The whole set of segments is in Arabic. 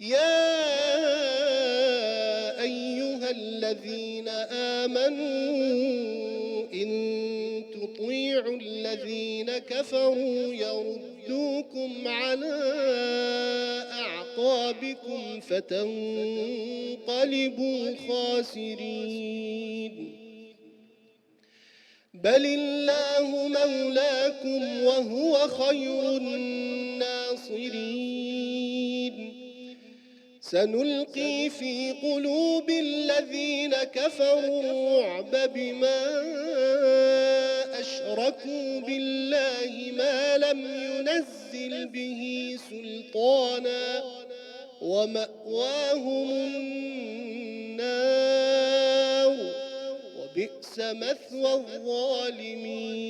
يا أيها الذين آمنوا إن تطيعوا الذين كفروا يردوكم على أعقابكم فتنقلبوا خاسرين. بل الله مولاكم وهو خير الناصرين. سنلقي في قلوب الذين كفروا الرعب بما أشركوا بالله ما لم ينزل به سلطانا ومأواهم النار وبئس مثوى الظالمين.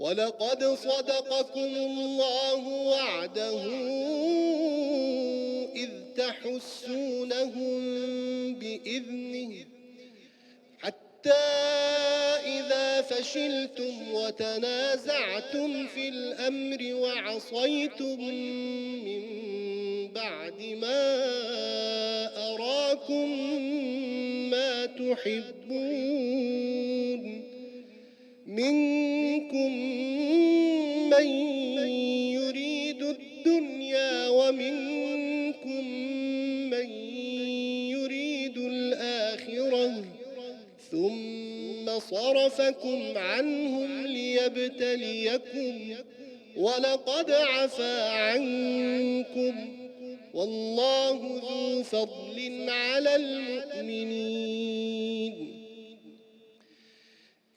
ولقد صدقكم الله وعده إذ تحسونهم بإذنه حتى إذا فشلتم وتنازعتم في الأمر وعصيتم من بعد ما أراكم ما تحبون منكم من يريد الدنيا ومنكم من يريد الآخرة ثم صرفكم عنهم ليبتليكم ولقد عفا عنكم والله ذو فضل على المؤمنين.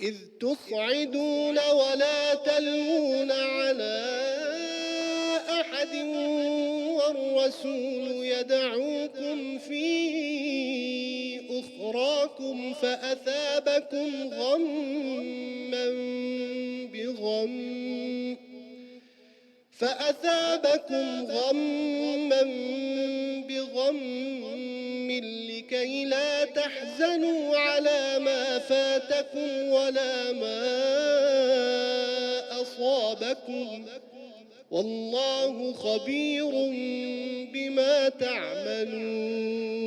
إذ تصعدون ولا تلوون على أحد والرسول يدعوكم في أخراكم فأثابكم غما بغم لكي لا تحزنوا على ما فاتكم ولا ما أصابكم والله خبير بما تعملون.